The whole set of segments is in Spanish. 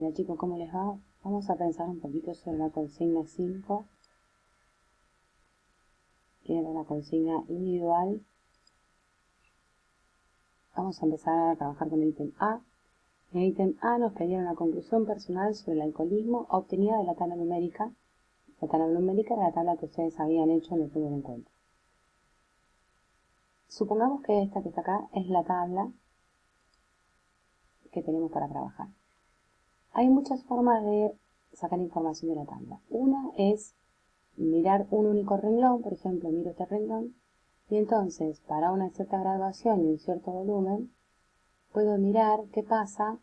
Hola chicos, ¿cómo les va? Vamos a pensar un poquito sobre la consigna 5, que era la consigna individual. Vamos a empezar a trabajar con el ítem A. En el ítem A nos pedían una conclusión personal sobre el alcoholismo obtenida de la tabla numérica. La tabla numérica era la tabla que ustedes habían hecho en el primer encuentro. Supongamos que esta que está acá es la tabla que tenemos para trabajar. Hay muchas formas de sacar información de la tabla. Una es mirar un único renglón, por ejemplo, miro este renglón, y entonces para una cierta graduación y un cierto volumen, puedo mirar qué pasa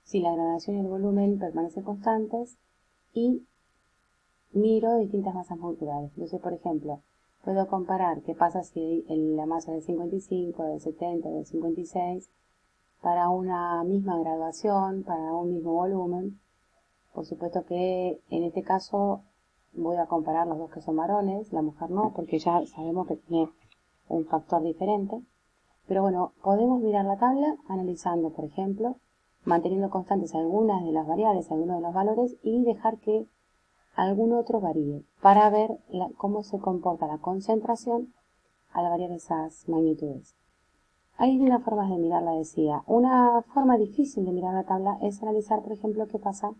si la graduación y el volumen permanecen constantes y miro distintas masas moleculares. Entonces, por ejemplo, puedo comparar qué pasa si la masa del 55, del 70, del 56, para una misma graduación, para un mismo volumen. Por supuesto que en este caso voy a comparar los dos que son varones, la mujer no, porque ya sabemos que tiene un factor diferente. Pero bueno, podemos mirar la tabla analizando, por ejemplo, manteniendo constantes algunas de las variables, algunos de los valores y dejar que algún otro varíe para ver cómo se comporta la concentración al variar esas magnitudes. Hay unas formas de mirarla, decía. Una forma difícil de mirar la tabla es analizar, por ejemplo, qué pasa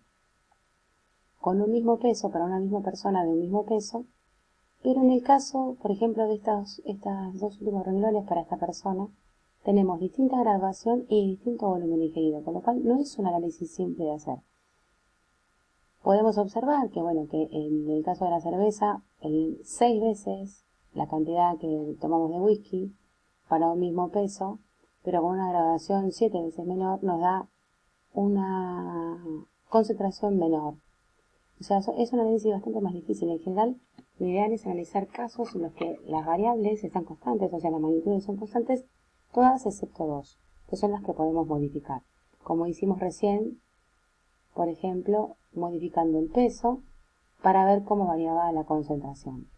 con un mismo peso para una misma persona de un mismo peso, pero en el caso, por ejemplo, de estos dos últimos renglones para esta persona, tenemos distinta graduación y distinto volumen ingerido, con lo cual no es un análisis simple de hacer. Podemos observar que, bueno, que en el caso de la cerveza, 6 veces la cantidad que tomamos de whisky para un mismo peso, pero con una graduación 7 veces menor, nos da una concentración menor. O sea, es un análisis bastante más difícil. En general, lo ideal es analizar casos en los que las variables están constantes, o sea, las magnitudes son constantes, todas excepto 2, que son las que podemos modificar. Como hicimos recién, por ejemplo, modificando el peso para ver cómo variaba la concentración.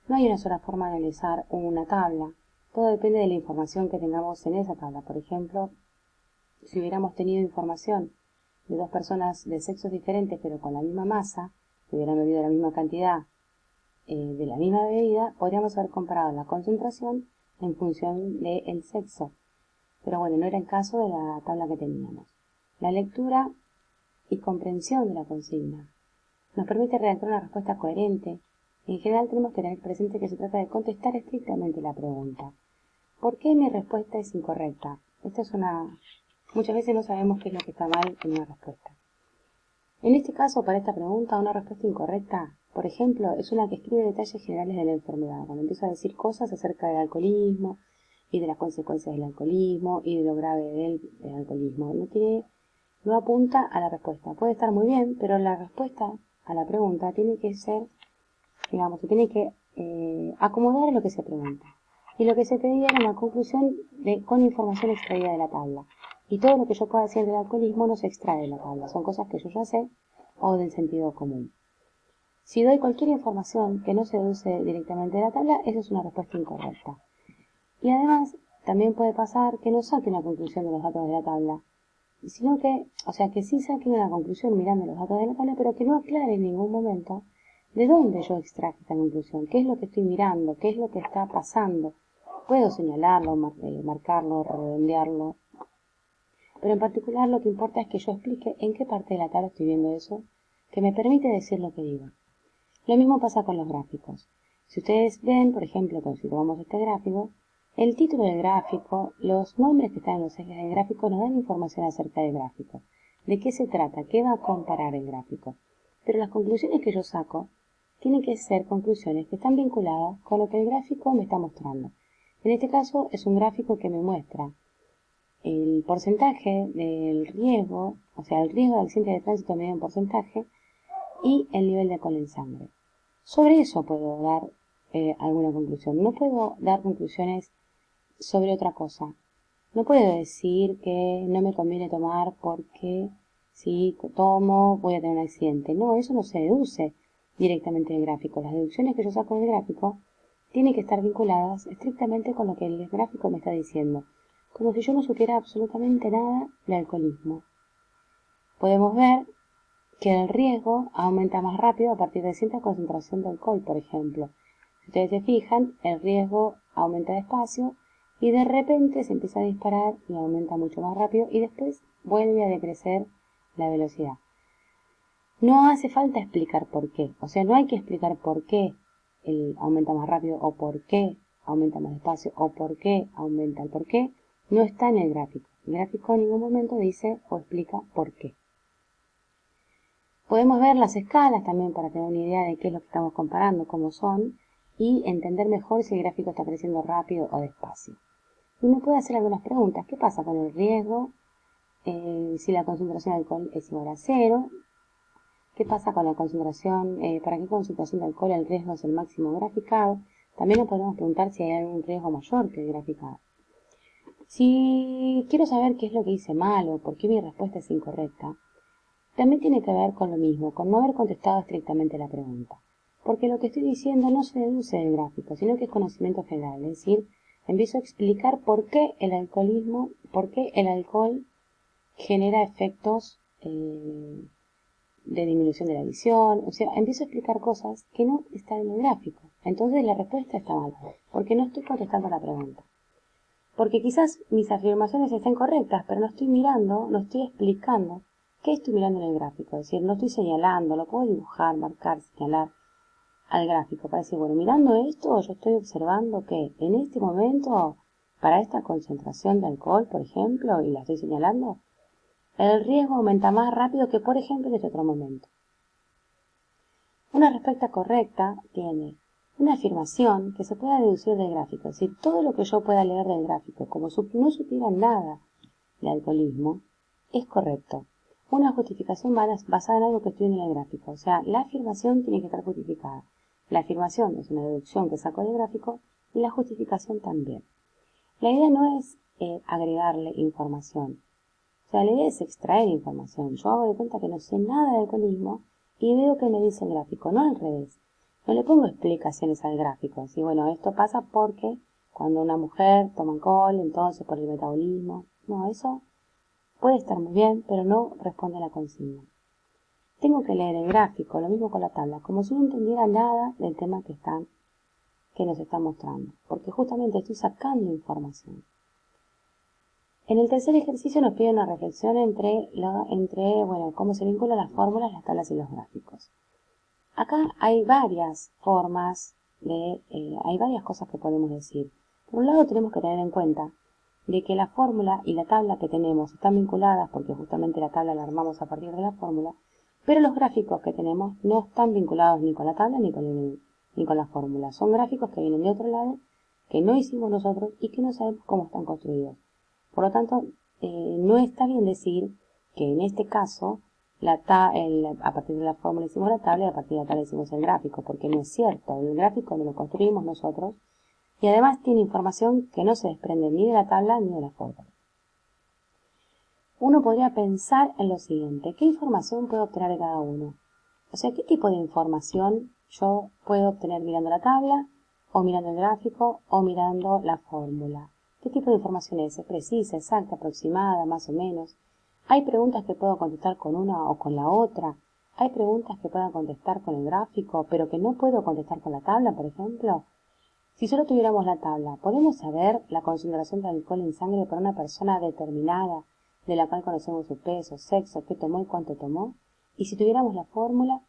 No hay una sola forma de analizar una tabla. Todo depende de la información que tengamos en esa tabla. Por ejemplo, si hubiéramos tenido información de dos personas de sexos diferentes pero con la misma masa, que hubieran bebido la misma cantidad de la misma bebida, podríamos haber comparado la concentración en función del sexo. Pero bueno, no era el caso de la tabla que teníamos. La lectura y comprensión de la consigna nos permite redactar una respuesta coherente. En general tenemos que tener presente que se trata de contestar estrictamente la pregunta. ¿Por qué mi respuesta es incorrecta? Muchas veces no sabemos qué es lo que está mal en una respuesta. En este caso, para esta pregunta, una respuesta incorrecta, por ejemplo, es una que escribe detalles generales de la enfermedad, cuando empieza a decir cosas acerca del alcoholismo y de las consecuencias del alcoholismo y de lo grave del alcoholismo. No apunta a la respuesta. Puede estar muy bien, pero la respuesta a la pregunta tiene que ser, digamos, se tiene que acomodar a lo que se pregunta. Y lo que se pedía era una conclusión con información extraída de la tabla. Y todo lo que yo pueda decir del alcoholismo no se extrae de la tabla, son cosas que yo ya sé o del sentido común. Si doy cualquier información que no se deduce directamente de la tabla, esa es una respuesta incorrecta. Y además, también puede pasar que no saque una conclusión de los datos de la tabla, sino que, o sea, que sí saque una conclusión mirando los datos de la tabla, pero que no aclare en ningún momento de dónde yo extraje esta conclusión, qué es lo que estoy mirando, qué es lo que está pasando. Puedo señalarlo, marcarlo, redondearlo, pero en particular lo que importa es que yo explique en qué parte de la tabla estoy viendo eso, que me permite decir lo que digo. Lo mismo pasa con los gráficos. Si ustedes ven, por ejemplo, si tomamos este gráfico, el título del gráfico, los nombres que están en los ejes del gráfico nos dan información acerca del gráfico. ¿De qué se trata? ¿Qué va a comparar el gráfico? Pero las conclusiones que yo saco tienen que ser conclusiones que están vinculadas con lo que el gráfico me está mostrando. En este caso es un gráfico que me muestra el porcentaje del riesgo, o sea, el riesgo de accidente de tránsito medido en porcentaje y el nivel de alcohol en sangre. Sobre eso puedo dar alguna conclusión. No puedo dar conclusiones sobre otra cosa. No puedo decir que no me conviene tomar porque si tomo voy a tener un accidente. No, eso no se deduce directamente del gráfico. Las deducciones que yo saco del gráfico tienen que estar vinculadas estrictamente con lo que el gráfico me está diciendo. como si yo no supiera absolutamente nada de alcoholismo. Podemos ver que el riesgo aumenta más rápido a partir de cierta concentración de alcohol, por ejemplo. Si ustedes se fijan, el riesgo aumenta despacio y de repente se empieza a disparar y aumenta mucho más rápido y después vuelve a decrecer la velocidad. No hace falta explicar por qué, o sea, no hay que explicar por qué aumenta más rápido o por qué aumenta más despacio o por qué aumenta el por qué, no está en el gráfico. El gráfico en ningún momento dice o explica por qué. Podemos ver las escalas también para tener una idea de qué es lo que estamos comparando, cómo son, y entender mejor si el gráfico está creciendo rápido o despacio. Y me puede hacer algunas preguntas. ¿Qué pasa con el riesgo? Si la concentración de alcohol es igual a 0. ¿Qué pasa con la concentración? ¿Para qué concentración de alcohol el riesgo es el máximo graficado? También nos podemos preguntar si hay algún riesgo mayor que el graficado. Si quiero saber qué es lo que hice mal o por qué mi respuesta es incorrecta, también tiene que ver con lo mismo, con no haber contestado estrictamente la pregunta. Porque lo que estoy diciendo no se deduce del gráfico, sino que es conocimiento general. Es decir, empiezo a explicar por qué el alcoholismo, por qué el alcohol genera efectos de disminución de la visión. O sea, empiezo a explicar cosas que no están en el gráfico. Entonces la respuesta está mal, porque no estoy contestando la pregunta. Porque quizás mis afirmaciones estén correctas, pero no estoy mirando, no estoy explicando qué estoy mirando en el gráfico. Es decir, no estoy señalando, lo puedo dibujar, marcar, señalar al gráfico para decir, bueno, mirando esto, yo estoy observando que en este momento, para esta concentración de alcohol, por ejemplo, y la estoy señalando, el riesgo aumenta más rápido que, por ejemplo, en este otro momento. Una respuesta correcta tiene una afirmación que se pueda deducir del gráfico. Es decir, todo lo que yo pueda leer del gráfico, como no supiera nada de alcoholismo, es correcto. Una justificación basada en algo que estoy en el gráfico. O sea, la afirmación tiene que estar justificada. La afirmación es una deducción que saco del gráfico y la justificación también. La idea no es agregarle información. O sea, la idea es extraer información. Yo hago de cuenta que no sé nada de alcoholismo y veo que me dice el gráfico, no al revés. No le pongo explicaciones al gráfico. Así, bueno, esto pasa porque cuando una mujer toma alcohol, entonces por el metabolismo. No, eso puede estar muy bien, pero no responde a la consigna. Tengo que leer el gráfico, lo mismo con la tabla, como si no entendiera nada del tema que nos está mostrando, porque justamente estoy sacando información. En el tercer ejercicio nos pide una reflexión entre cómo se vinculan las fórmulas, las tablas y los gráficos. Acá hay varias formas hay varias cosas que podemos decir. Por un lado tenemos que tener en cuenta de que la fórmula y la tabla que tenemos están vinculadas porque justamente la tabla la armamos a partir de la fórmula, pero los gráficos que tenemos no están vinculados ni con la tabla ni con la fórmula. Son gráficos que vienen de otro lado, que no hicimos nosotros y que no sabemos cómo están construidos. Por lo tanto, no está bien decir que en este caso a partir de la fórmula hicimos la tabla y a partir de la tabla hicimos el gráfico, porque no es cierto. El gráfico no lo construimos nosotros y además tiene información que no se desprende ni de la tabla ni de la fórmula. Uno podría pensar en lo siguiente: ¿qué información puedo obtener de cada uno? O sea, ¿qué tipo de información yo puedo obtener mirando la tabla, o mirando el gráfico, o mirando la fórmula? ¿Qué tipo de información es? ¿Es precisa, exacta, aproximada, más o menos? ¿Hay preguntas que puedo contestar con una o con la otra? ¿Hay preguntas que puedo contestar con el gráfico, pero que no puedo contestar con la tabla, por ejemplo? Si solo tuviéramos la tabla, ¿podemos saber la concentración de alcohol en sangre para una persona determinada, de la cual conocemos su peso, sexo, qué tomó y cuánto tomó? Y si tuviéramos la fórmula,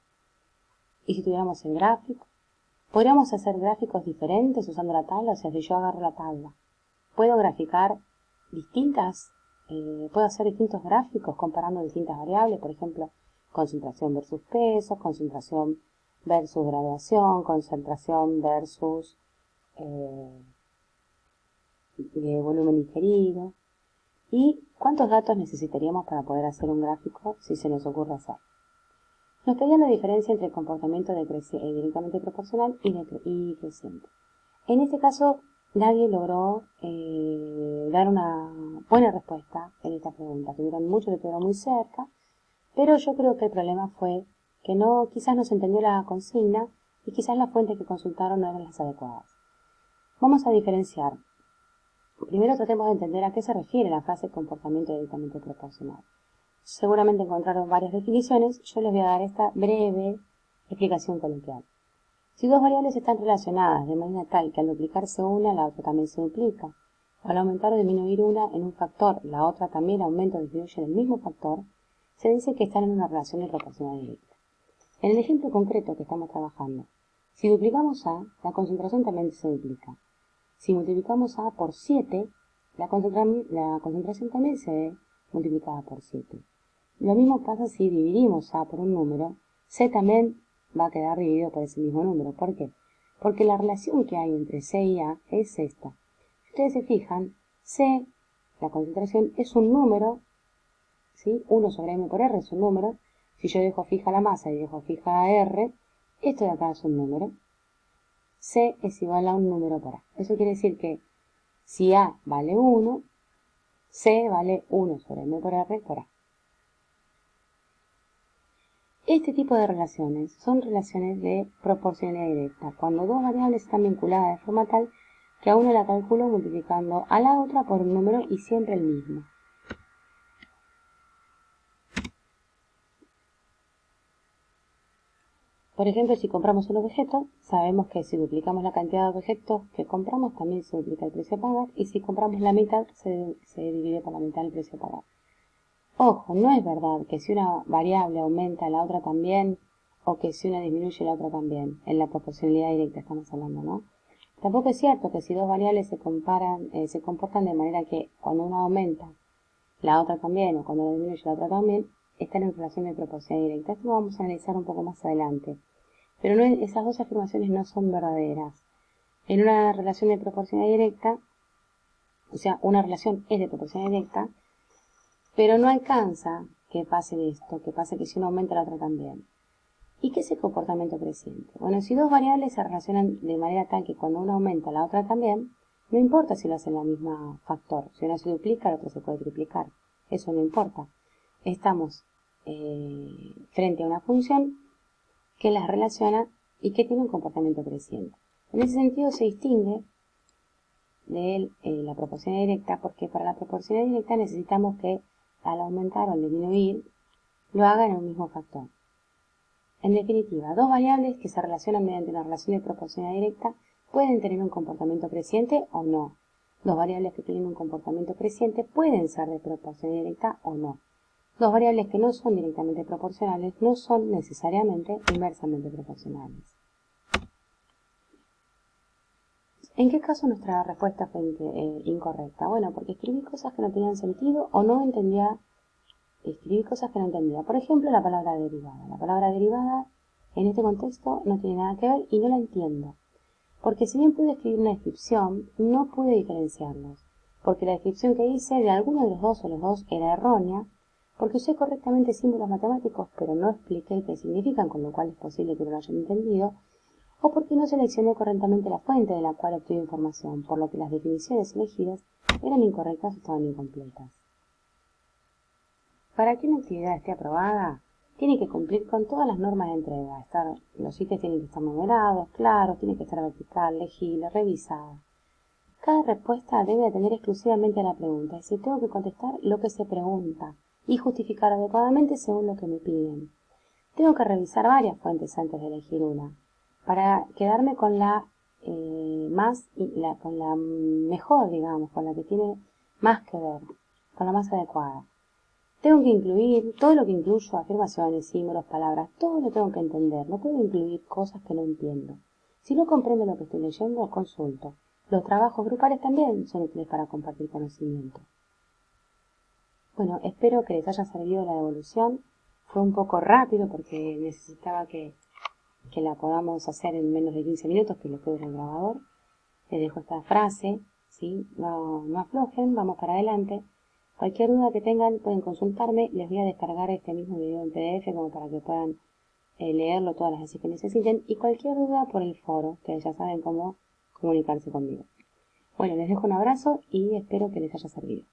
y si tuviéramos el gráfico, podríamos hacer gráficos diferentes usando la tabla. O sea, si yo agarro la tabla, puedo graficar puedo hacer distintos gráficos comparando distintas variables, por ejemplo, concentración versus peso, concentración versus graduación, concentración versus volumen ingerido. ¿Y cuántos datos necesitaríamos para poder hacer un gráfico si se nos ocurre hacer? Nos pedían la diferencia entre el comportamiento directamente proporcional y creciente. En este caso, nadie logró dar una buena respuesta en esta pregunta. Tuvieron mucho, que estuvieron muy cerca, pero yo creo que el problema fue que quizás no se entendió la consigna y quizás las fuentes que consultaron no eran las adecuadas. Vamos a diferenciar Primero tratemos de entender a qué se refiere la frase comportamiento directamente proporcional. Seguramente encontraron varias definiciones, yo les voy a dar esta breve explicación coloquial. Si dos variables están relacionadas de manera tal que al duplicarse una, la otra también se duplica, o al aumentar o disminuir una en un factor, la otra también aumenta o disminuye en el mismo factor, se dice que están en una relación de proporcional directa. En el ejemplo concreto que estamos trabajando, si duplicamos A, la concentración también se duplica. Si multiplicamos A por 7, la concentración también se ve multiplicada por 7. Lo mismo pasa si dividimos A por un número, C también va a quedar dividido por ese mismo número. ¿Por qué? Porque la relación que hay entre C y A es esta. Si ustedes se fijan, C, la concentración, es un número, ¿sí? 1 sobre M por R es un número. Si yo dejo fija la masa y dejo fija R, esto de acá es un número. C es igual a un número por A. Eso quiere decir que si A vale 1, C vale 1 sobre M por R por A. Este tipo de relaciones son relaciones de proporcionalidad directa, cuando dos variables están vinculadas de forma tal que a una la calculo multiplicando a la otra por un número y siempre el mismo. Por ejemplo, si compramos un objeto, sabemos que si duplicamos la cantidad de objetos que compramos, también se duplica el precio a pagar, y si compramos la mitad, se divide por la mitad el precio a pagar. Ojo, no es verdad que si una variable aumenta, la otra también, o que si una disminuye, la otra también. En la proporcionalidad directa estamos hablando, ¿no? Tampoco es cierto que si dos variables se comportan de manera que cuando una aumenta, la otra también, o cuando una disminuye, la otra también, están en relación de proporcionalidad directa. Esto lo vamos a analizar un poco más adelante. Pero no, esas dos afirmaciones no son verdaderas. En una relación de proporcionalidad directa, o sea, una relación es de proporcionalidad directa, pero no alcanza que pase esto, que pase que si uno aumenta la otra también. ¿Y qué es el comportamiento creciente? Bueno, si dos variables se relacionan de manera tal que cuando una aumenta la otra también, no importa si lo hacen la misma factor. Si una se duplica, la otra se puede triplicar. Eso no importa. Estamos frente a una función que las relaciona y que tiene un comportamiento creciente. En ese sentido se distingue de la proporcionalidad directa, porque para la proporcionalidad directa necesitamos que al aumentar o al disminuir lo haga en un mismo factor. En definitiva, dos variables que se relacionan mediante una relación de proporcionalidad directa pueden tener un comportamiento creciente o no. Dos variables que tienen un comportamiento creciente pueden ser de proporcionalidad directa o no. Dos variables que no son directamente proporcionales no son necesariamente inversamente proporcionales. ¿En qué caso nuestra respuesta fue incorrecta? Bueno, porque escribí cosas que no tenían sentido o no entendía. Escribí cosas que no entendía. Por ejemplo, la palabra derivada. La palabra derivada en este contexto no tiene nada que ver y no la entiendo. Porque si bien pude escribir una descripción, no pude diferenciarlos. Porque la descripción que hice de alguno de los dos o los dos era errónea, porque usé correctamente símbolos matemáticos, pero no expliqué qué significan, con lo cual es posible que no lo hayan entendido, o porque no seleccioné correctamente la fuente de la cual obtuve información, por lo que las definiciones elegidas eran incorrectas o estaban incompletas. Para que una actividad esté aprobada, tiene que cumplir con todas las normas de entrega. Los ítems tienen que estar numerados, claros, tiene que estar vertical, legible, revisada. Cada respuesta debe atender exclusivamente a la pregunta, es decir, tengo que contestar lo que se pregunta y justificar adecuadamente según lo que me piden. Tengo que revisar varias fuentes antes de elegir una, para quedarme con la mejor, digamos, con la que tiene más que ver, con la más adecuada. Tengo que incluir todo lo que incluyo, afirmaciones, símbolos, palabras, todo lo tengo que entender. No puedo incluir cosas que no entiendo. Si no comprendo lo que estoy leyendo, consulto. Los trabajos grupales también son útiles para compartir conocimiento. Bueno, espero que les haya servido la devolución. Fue un poco rápido porque necesitaba que la podamos hacer en menos de 15 minutos, que lo que dura el grabador. Les dejo esta frase, ¿sí? No aflojen, vamos para adelante. Cualquier duda que tengan pueden consultarme, les voy a descargar este mismo video en PDF como para que puedan leerlo todas las veces que necesiten, y cualquier duda por el foro, ustedes ya saben cómo comunicarse conmigo. Bueno, les dejo un abrazo y espero que les haya servido.